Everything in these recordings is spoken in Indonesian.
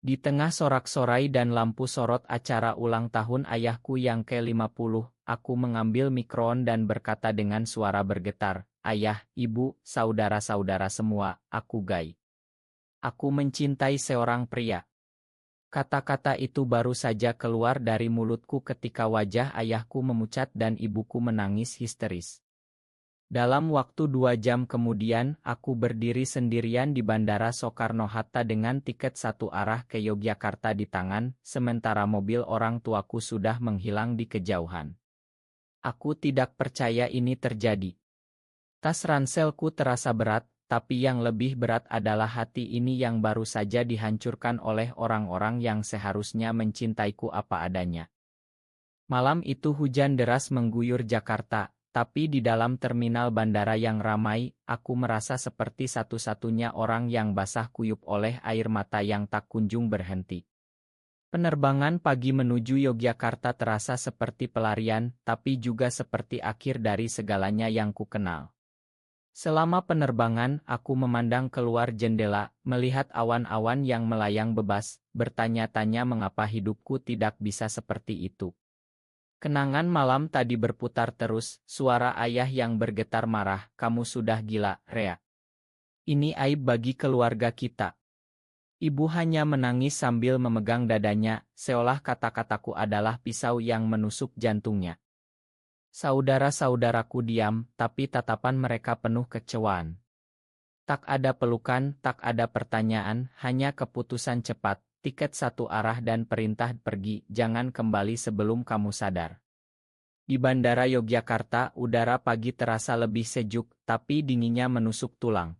Di tengah sorak-sorai dan lampu sorot acara ulang tahun ayahku yang ke-50, aku mengambil mikroon dan berkata dengan suara bergetar, "Ayah, ibu, saudara-saudara semua, aku Guy. Aku mencintai seorang pria." Kata-kata itu baru saja keluar dari mulutku ketika wajah ayahku memucat dan ibuku menangis histeris. Dalam waktu 2 jam kemudian, aku berdiri sendirian di Bandara Soekarno-Hatta dengan tiket satu arah ke Yogyakarta di tangan, sementara mobil orang tuaku sudah menghilang di kejauhan. Aku tidak percaya ini terjadi. Tas ranselku terasa berat, tapi yang lebih berat adalah hati ini yang baru saja dihancurkan oleh orang-orang yang seharusnya mencintaiku apa adanya. Malam itu hujan deras mengguyur Jakarta, tapi di dalam terminal bandara yang ramai, aku merasa seperti satu-satunya orang yang basah kuyup oleh air mata yang tak kunjung berhenti. Penerbangan pagi menuju Yogyakarta terasa seperti pelarian, tapi juga seperti akhir dari segalanya yang kukenal. Selama penerbangan, aku memandang keluar jendela, melihat awan-awan yang melayang bebas, bertanya-tanya mengapa hidupku tidak bisa seperti itu. Kenangan malam tadi berputar terus, suara ayah yang bergetar marah, "Kamu sudah gila, Rea. Ini aib bagi keluarga kita." Ibu hanya menangis sambil memegang dadanya, seolah kata-kataku adalah pisau yang menusuk jantungnya. Saudara-saudaraku diam, tapi tatapan mereka penuh kecewaan. Tak ada pelukan, tak ada pertanyaan, hanya keputusan cepat, tiket satu arah dan perintah pergi, jangan kembali sebelum kamu sadar. Di Bandara Yogyakarta, udara pagi terasa lebih sejuk, tapi dinginnya menusuk tulang.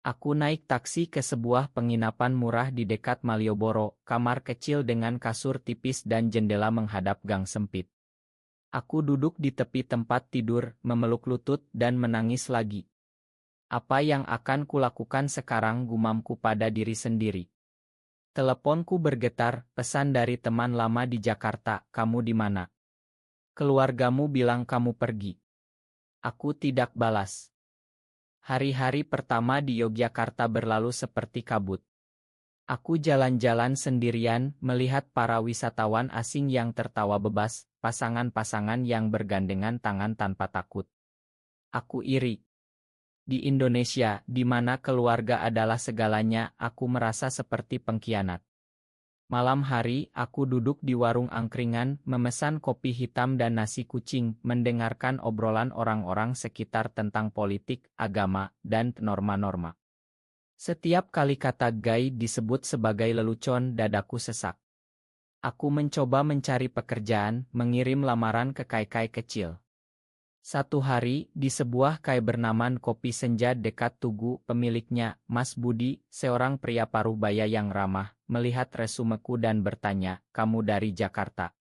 Aku naik taksi ke sebuah penginapan murah di dekat Malioboro, kamar kecil dengan kasur tipis dan jendela menghadap gang sempit. Aku duduk di tepi tempat tidur, memeluk lutut dan menangis lagi. Apa yang akan kulakukan sekarang, gumamku pada diri sendiri. Teleponku bergetar, pesan dari teman lama di Jakarta, "Kamu di mana? Keluargamu bilang kamu pergi." Aku tidak balas. Hari-hari pertama di Yogyakarta berlalu seperti kabut. Aku jalan-jalan sendirian, melihat para wisatawan asing yang tertawa bebas, pasangan-pasangan yang bergandengan tangan tanpa takut. Aku iri. Di Indonesia, di mana keluarga adalah segalanya, aku merasa seperti pengkhianat. Malam hari, aku duduk di warung angkringan, memesan kopi hitam dan nasi kucing, mendengarkan obrolan orang-orang sekitar tentang politik, agama, dan norma-norma. Setiap kali kata "gay" disebut sebagai lelucon, dadaku sesak. Aku mencoba mencari pekerjaan, mengirim lamaran ke kai-kai kecil. Satu hari, di sebuah kai bernama Kopi Senja dekat Tugu, pemiliknya, Mas Budi, seorang pria paruh baya yang ramah, melihat resumeku dan bertanya, "Kamu dari Jakarta?"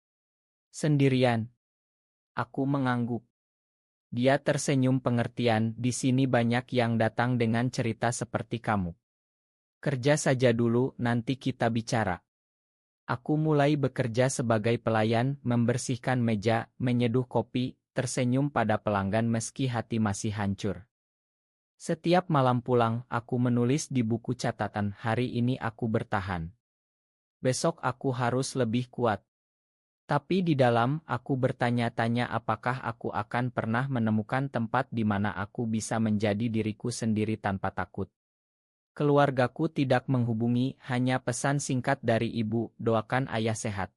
"Sendirian." Aku mengangguk. Dia tersenyum pengertian, "Di sini banyak yang datang dengan cerita seperti kamu. Kerja saja dulu, nanti kita bicara." Aku mulai bekerja sebagai pelayan, membersihkan meja, menyeduh kopi, tersenyum pada pelanggan meski hati masih hancur. Setiap malam pulang, aku menulis di buku catatan, "Hari ini aku bertahan. Besok aku harus lebih kuat." Tapi di dalam, aku bertanya-tanya apakah aku akan pernah menemukan tempat di mana aku bisa menjadi diriku sendiri tanpa takut. Keluargaku tidak menghubungi, hanya pesan singkat dari ibu, "Doakan ayah sehat."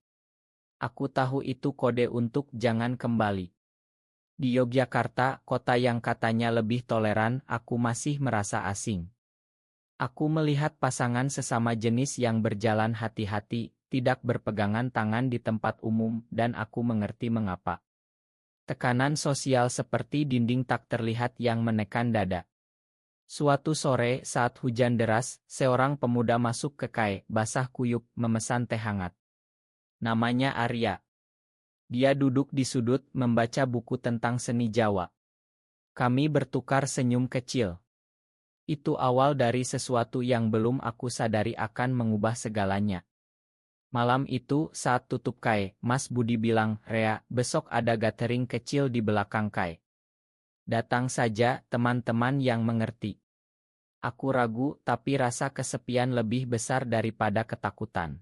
Aku tahu itu kode untuk jangan kembali. Di Yogyakarta, kota yang katanya lebih toleran, aku masih merasa asing. Aku melihat pasangan sesama jenis yang berjalan hati-hati, tidak berpegangan tangan di tempat umum, dan aku mengerti mengapa. Tekanan sosial seperti dinding tak terlihat yang menekan dada. Suatu sore, saat hujan deras, seorang pemuda masuk ke kai, basah kuyup, memesan teh hangat. Namanya Arya. Dia duduk di sudut, membaca buku tentang seni Jawa. Kami bertukar senyum kecil. Itu awal dari sesuatu yang belum aku sadari akan mengubah segalanya. Malam itu, saat tutup kai, Mas Budi bilang, "Rea, besok ada gathering kecil di belakang kai. Datang saja, teman-teman yang mengerti." Aku ragu, tapi rasa kesepian lebih besar daripada ketakutan.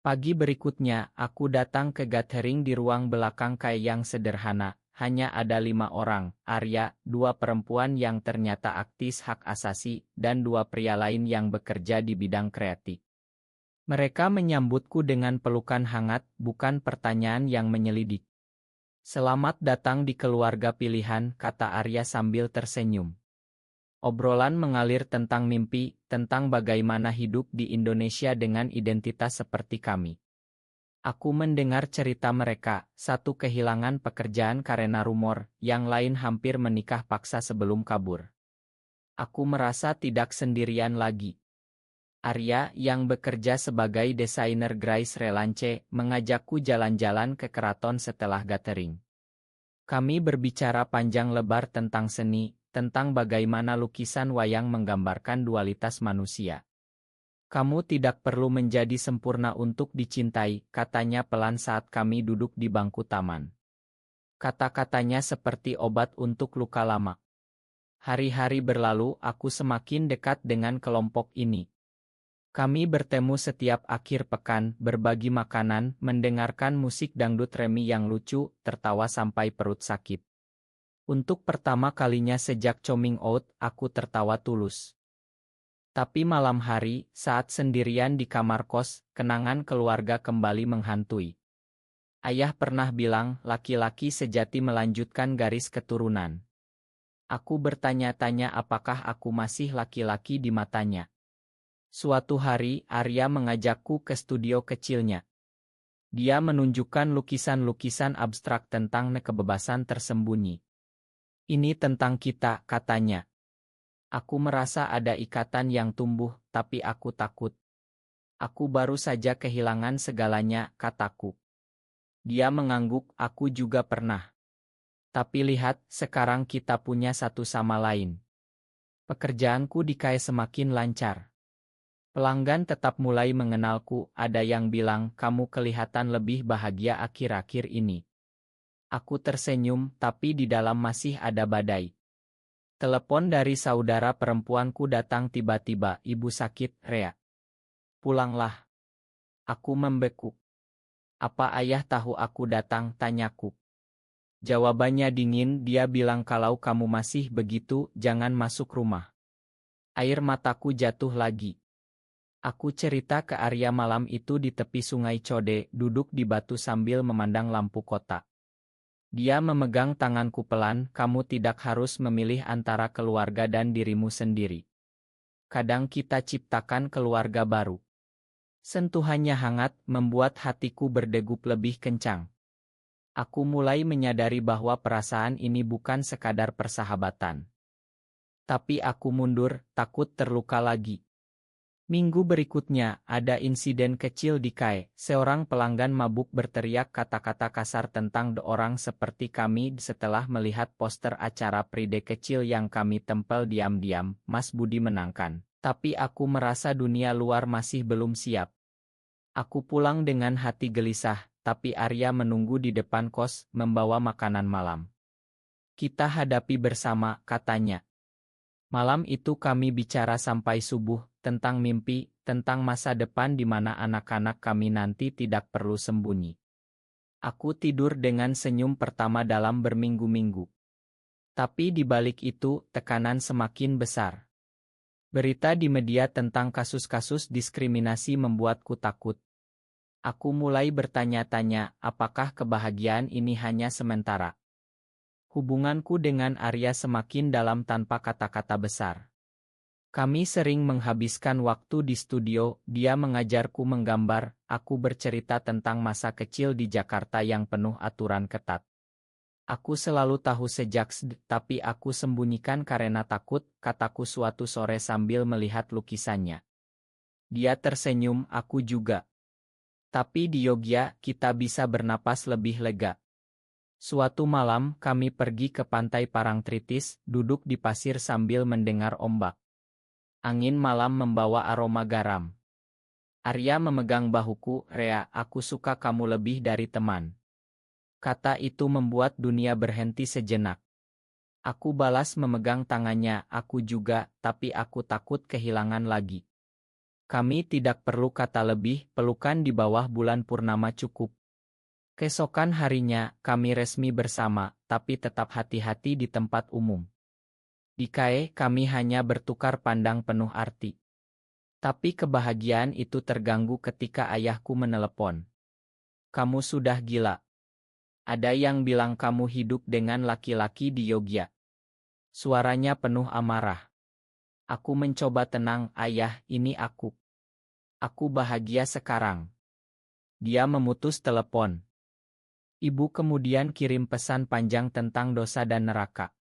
Pagi berikutnya, aku datang ke gathering di ruang belakang kayak yang sederhana. Hanya ada 5 orang, Arya, 2 perempuan yang ternyata aktivis hak asasi, dan 2 pria lain yang bekerja di bidang kreatif. Mereka menyambutku dengan pelukan hangat, bukan pertanyaan yang menyelidik. Selamat datang di keluarga pilihan, kata Arya sambil tersenyum. Obrolan mengalir tentang mimpi, tentang bagaimana hidup di Indonesia dengan identitas seperti kami. Aku mendengar cerita mereka, satu kehilangan pekerjaan karena rumor, yang lain hampir menikah paksa sebelum kabur. Aku merasa tidak sendirian lagi. Arya, yang bekerja sebagai desainer Grace Relance, mengajakku jalan-jalan ke keraton setelah gathering. Kami berbicara panjang lebar tentang seni, tentang bagaimana lukisan wayang menggambarkan dualitas manusia. Kamu tidak perlu menjadi sempurna untuk dicintai, katanya pelan saat kami duduk di bangku taman. Kata-katanya seperti obat untuk luka lama. Hari-hari berlalu, aku semakin dekat dengan kelompok ini. Kami bertemu setiap akhir pekan, berbagi makanan, mendengarkan musik dangdut Remi yang lucu, tertawa sampai perut sakit. Untuk pertama kalinya sejak coming out, aku tertawa tulus. Tapi malam hari, saat sendirian di kamar kos, kenangan keluarga kembali menghantui. Ayah pernah bilang, laki-laki sejati melanjutkan garis keturunan. Aku bertanya-tanya apakah aku masih laki-laki di matanya. Suatu hari, Arya mengajakku ke studio kecilnya. Dia menunjukkan lukisan-lukisan abstrak tentang kebebasan tersembunyi. Ini tentang kita, katanya. Aku merasa ada ikatan yang tumbuh, tapi aku takut. Aku baru saja kehilangan segalanya, kataku. Dia mengangguk, aku juga pernah. Tapi lihat, sekarang kita punya satu sama lain. Pekerjaanku di KAI semakin lancar. Pelanggan tetap mulai mengenalku, ada yang bilang, kamu kelihatan lebih bahagia akhir-akhir ini. Aku tersenyum, tapi di dalam masih ada badai. Telepon dari saudara perempuanku datang tiba-tiba, ibu sakit, Rea. Pulanglah. Aku membekuk. Apa ayah tahu aku datang, tanyaku. Jawabannya dingin, dia bilang kalau kamu masih begitu, jangan masuk rumah. Air mataku jatuh lagi. Aku cerita ke Arya malam itu di tepi sungai Code, duduk di batu sambil memandang lampu kota. Dia memegang tanganku pelan, kamu tidak harus memilih antara keluarga dan dirimu sendiri. Kadang kita ciptakan keluarga baru. Sentuhannya hangat, membuat hatiku berdegup lebih kencang. Aku mulai menyadari bahwa perasaan ini bukan sekadar persahabatan. Tapi aku mundur, takut terluka lagi. Minggu berikutnya, ada insiden kecil di KAI. Seorang pelanggan mabuk berteriak kata-kata kasar tentang orang seperti kami setelah melihat poster acara Pride kecil yang kami tempel diam-diam. Mas Budi menangkan. Tapi aku merasa dunia luar masih belum siap. Aku pulang dengan hati gelisah, tapi Arya menunggu di depan kos, membawa makanan malam. Kita hadapi bersama, katanya. Malam itu kami bicara sampai subuh, tentang mimpi, tentang masa depan di mana anak-anak kami nanti tidak perlu sembunyi. Aku tidur dengan senyum pertama dalam berminggu-minggu. Tapi di balik itu, tekanan semakin besar. Berita di media tentang kasus-kasus diskriminasi membuatku takut. Aku mulai bertanya-tanya, apakah kebahagiaan ini hanya sementara? Hubunganku dengan Arya semakin dalam tanpa kata-kata besar. Kami sering menghabiskan waktu di studio, dia mengajarku menggambar, aku bercerita tentang masa kecil di Jakarta yang penuh aturan ketat. Aku selalu tahu sejak SD, tapi aku sembunyikan karena takut, kataku suatu sore sambil melihat lukisannya. Dia tersenyum, aku juga. Tapi di Yogyakarta, kita bisa bernapas lebih lega. Suatu malam, kami pergi ke pantai Parangtritis, duduk di pasir sambil mendengar ombak. Angin malam membawa aroma garam. Arya memegang bahuku, Rea, aku suka kamu lebih dari teman. Kata itu membuat dunia berhenti sejenak. Aku balas memegang tangannya, aku juga, tapi aku takut kehilangan lagi. Kami tidak perlu kata lebih, pelukan di bawah bulan purnama cukup. Keesokan harinya, kami resmi bersama, tapi tetap hati-hati di tempat umum. Di KAE, kami hanya bertukar pandang penuh arti. Tapi kebahagiaan itu terganggu ketika ayahku menelepon. Kamu sudah gila. Ada yang bilang kamu hidup dengan laki-laki di Yogyakarta. Suaranya penuh amarah. Aku mencoba tenang, ayah, ini aku. Aku bahagia sekarang. Dia memutus telepon. Ibu kemudian kirim pesan panjang tentang dosa dan neraka.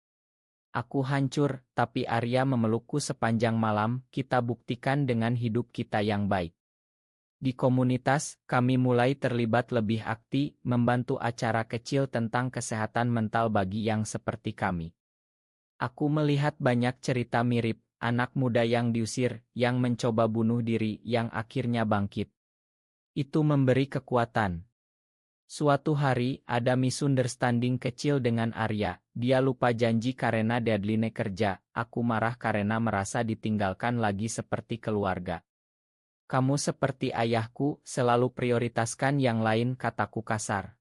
Aku hancur, tapi Arya memelukku sepanjang malam, kita buktikan dengan hidup kita yang baik. Di komunitas, kami mulai terlibat lebih aktif, membantu acara kecil tentang kesehatan mental bagi yang seperti kami. Aku melihat banyak cerita mirip, anak muda yang diusir, yang mencoba bunuh diri, yang akhirnya bangkit. Itu memberi kekuatan. Suatu hari, ada misunderstanding kecil dengan Arya. Dia lupa janji karena deadline kerja. Aku marah karena merasa ditinggalkan lagi seperti keluarga. Kamu seperti ayahku, selalu prioritaskan yang lain, kataku kasar.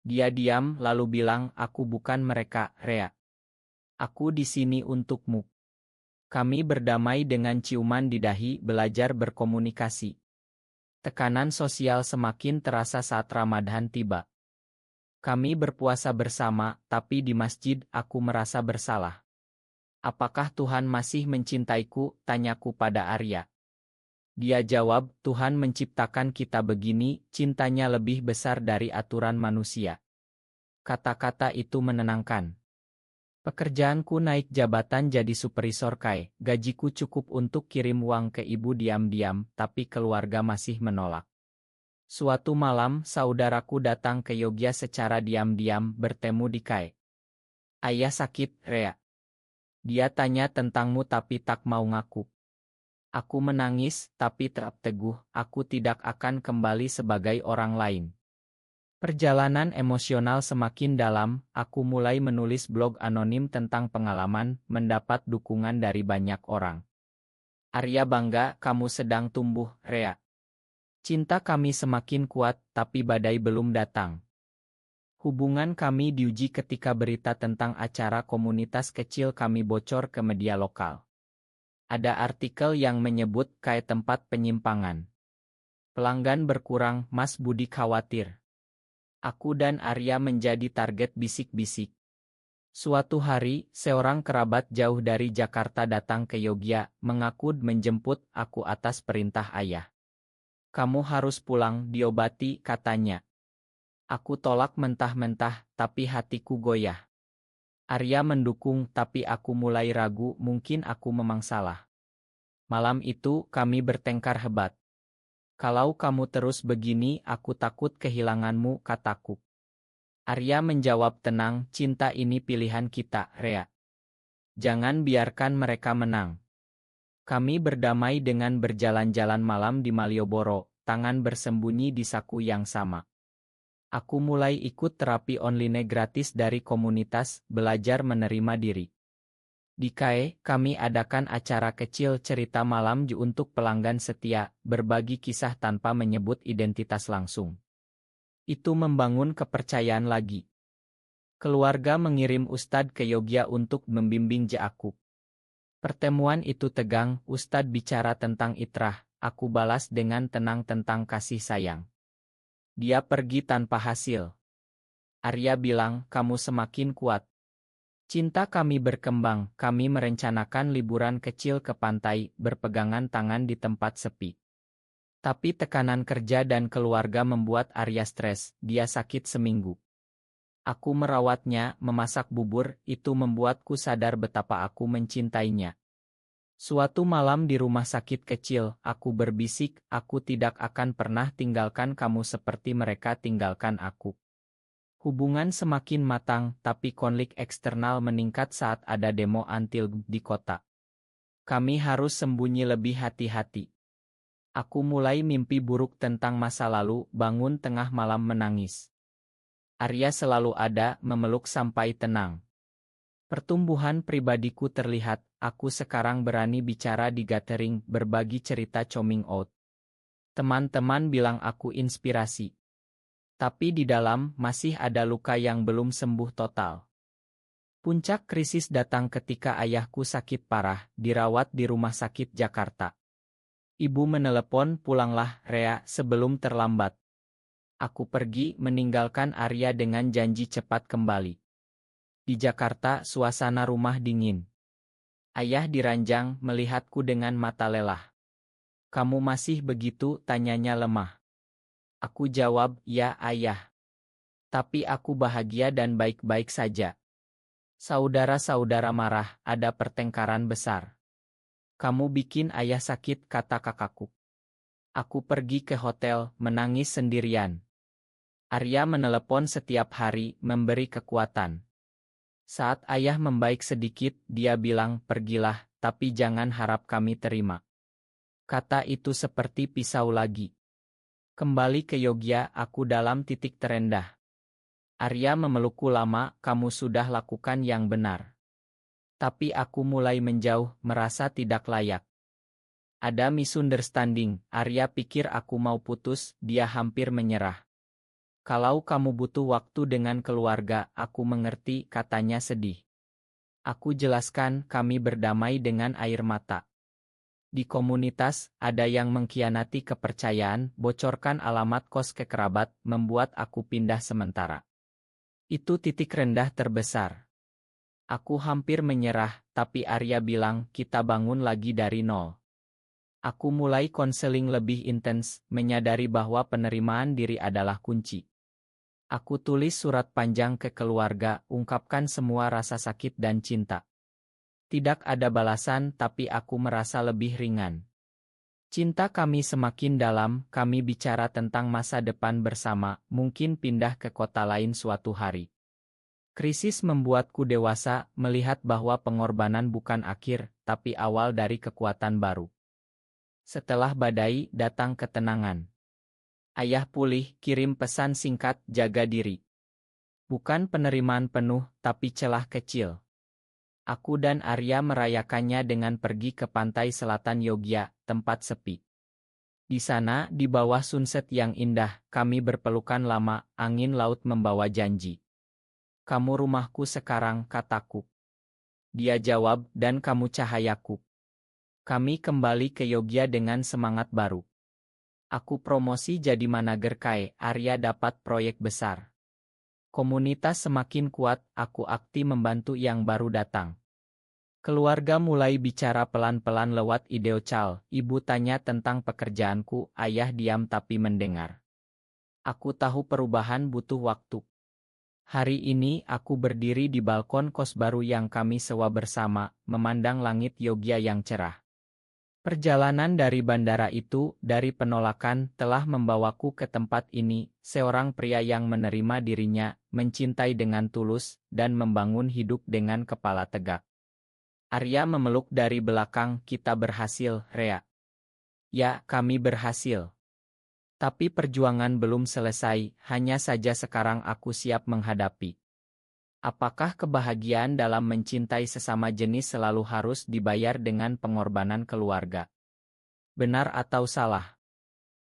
Dia diam lalu bilang, aku bukan mereka, Rea. Aku di sini untukmu. Kami berdamai dengan ciuman di dahi, belajar berkomunikasi. Tekanan sosial semakin terasa saat Ramadan tiba. Kami berpuasa bersama, tapi di masjid aku merasa bersalah. Apakah Tuhan masih mencintaiku? Tanyaku pada Arya. Dia jawab, Tuhan menciptakan kita begini, cintanya lebih besar dari aturan manusia. Kata-kata itu menenangkan. Pekerjaanku naik jabatan jadi supervisor KAE, gajiku cukup untuk kirim uang ke ibu diam-diam, tapi keluarga masih menolak. Suatu malam, saudaraku datang ke Yogyakarta secara diam-diam, bertemu di KAE. Ayah sakit, Rea. Dia tanya tentangmu tapi tak mau ngaku. Aku menangis, tapi tetap teguh, aku tidak akan kembali sebagai orang lain. Perjalanan emosional semakin dalam, aku mulai menulis blog anonim tentang pengalaman, mendapat dukungan dari banyak orang. Arya bangga, kamu sedang tumbuh, Rea. Cinta kami semakin kuat, tapi badai belum datang. Hubungan kami diuji ketika berita tentang acara komunitas kecil kami bocor ke media lokal. Ada artikel yang menyebut KAE tempat penyimpangan. Pelanggan berkurang, Mas Budi khawatir. Aku dan Arya menjadi target bisik-bisik. Suatu hari, seorang kerabat jauh dari Jakarta datang ke Yogyakarta, mengaku menjemput aku atas perintah ayah. Kamu harus pulang, diobati, katanya. Aku tolak mentah-mentah, tapi hatiku goyah. Arya mendukung, tapi aku mulai ragu, mungkin aku memang salah. Malam itu, kami bertengkar hebat. Kalau kamu terus begini, aku takut kehilanganmu, kataku. Arya menjawab tenang, cinta ini pilihan kita, Rea. Jangan biarkan mereka menang. Kami berdamai dengan berjalan-jalan malam di Malioboro, tangan bersembunyi di saku yang sama. Aku mulai ikut terapi online gratis dari komunitas, belajar menerima diri. Di KAE, kami adakan acara kecil cerita malam untuk pelanggan setia, berbagi kisah tanpa menyebut identitas langsung. Itu membangun kepercayaan lagi. Keluarga mengirim Ustadz ke Yogyakarta untuk membimbing aku. Pertemuan itu tegang, Ustadz bicara tentang itrah, aku balas dengan tenang tentang kasih sayang. Dia pergi tanpa hasil. Arya bilang, kamu semakin kuat. Cinta kami berkembang, kami merencanakan liburan kecil ke pantai, berpegangan tangan di tempat sepi. Tapi tekanan kerja dan keluarga membuat Arya stres, dia sakit seminggu. Aku merawatnya, memasak bubur, itu membuatku sadar betapa aku mencintainya. Suatu malam di rumah sakit kecil, aku berbisik, aku tidak akan pernah tinggalkan kamu seperti mereka tinggalkan aku. Hubungan semakin matang, tapi konflik eksternal meningkat saat ada demo anti di kota. Kami harus sembunyi lebih hati-hati. Aku mulai mimpi buruk tentang masa lalu, bangun tengah malam menangis. Arya selalu ada, memeluk sampai tenang. Pertumbuhan pribadiku terlihat, aku sekarang berani bicara di gathering, berbagi cerita coming out. Teman-teman bilang aku inspirasi. Tapi di dalam masih ada luka yang belum sembuh total. Puncak krisis datang ketika ayahku sakit parah, dirawat di rumah sakit Jakarta. Ibu menelepon, "Pulanglah, Rea, sebelum terlambat." Aku pergi meninggalkan Arya dengan janji cepat kembali. Di Jakarta, suasana rumah dingin. Ayah diranjang melihatku dengan mata lelah. "Kamu masih begitu?" tanyanya lemah. Aku jawab, "Ya, Ayah. Tapi aku bahagia dan baik-baik saja." Saudara-saudara marah, ada pertengkaran besar. "Kamu bikin ayah sakit," kata kakakku. Aku pergi ke hotel, menangis sendirian. Arya menelepon setiap hari, memberi kekuatan. Saat ayah membaik sedikit, dia bilang, "Pergilah, tapi jangan harap kami terima." Kata itu seperti pisau lagi. Kembali ke Yogya, aku dalam titik terendah. Arya memelukku lama, "Kamu sudah lakukan yang benar." Tapi aku mulai menjauh, merasa tidak layak. Ada misunderstanding, Arya pikir aku mau putus, dia hampir menyerah. "Kalau kamu butuh waktu dengan keluarga, aku mengerti," katanya sedih. Aku jelaskan, kami berdamai dengan air mata. Di komunitas, ada yang mengkhianati kepercayaan, bocorkan alamat kos ke kerabat, membuat aku pindah sementara. Itu titik rendah terbesar. Aku hampir menyerah, tapi Arya bilang, "Kita bangun lagi dari nol." Aku mulai konseling lebih intens, menyadari bahwa penerimaan diri adalah kunci. Aku tulis surat panjang ke keluarga, ungkapkan semua rasa sakit dan cinta. Tidak ada balasan, tapi aku merasa lebih ringan. Cinta kami semakin dalam, kami bicara tentang masa depan bersama, mungkin pindah ke kota lain suatu hari. Krisis membuatku dewasa, melihat bahwa pengorbanan bukan akhir, tapi awal dari kekuatan baru. Setelah badai, datang ketenangan. Ayah pulih, kirim pesan singkat, "Jaga diri." Bukan penerimaan penuh, tapi celah kecil. Aku dan Arya merayakannya dengan pergi ke pantai selatan Yogya, tempat sepi. Di sana, di bawah sunset yang indah, kami berpelukan lama, angin laut membawa janji. "Kamu rumahku sekarang," kataku. Dia jawab, "Dan kamu cahayaku." Kami kembali ke Yogya dengan semangat baru. Aku promosi jadi manager KAE, Arya dapat proyek besar. Komunitas semakin kuat, aku aktif membantu yang baru datang. Keluarga mulai bicara pelan-pelan lewat video call. Ibu tanya tentang pekerjaanku, ayah diam tapi mendengar. Aku tahu perubahan butuh waktu. Hari ini aku berdiri di balkon kos baru yang kami sewa bersama, memandang langit Yogya yang cerah. Perjalanan dari bandara itu, dari penolakan, telah membawaku ke tempat ini, seorang pria yang menerima dirinya, mencintai dengan tulus, dan membangun hidup dengan kepala tegak. Arya memeluk dari belakang, "Kita berhasil, Rea." "Ya, kami berhasil. Tapi perjuangan belum selesai, hanya saja sekarang aku siap menghadapi." Apakah kebahagiaan dalam mencintai sesama jenis selalu harus dibayar dengan pengorbanan keluarga? Benar atau salah?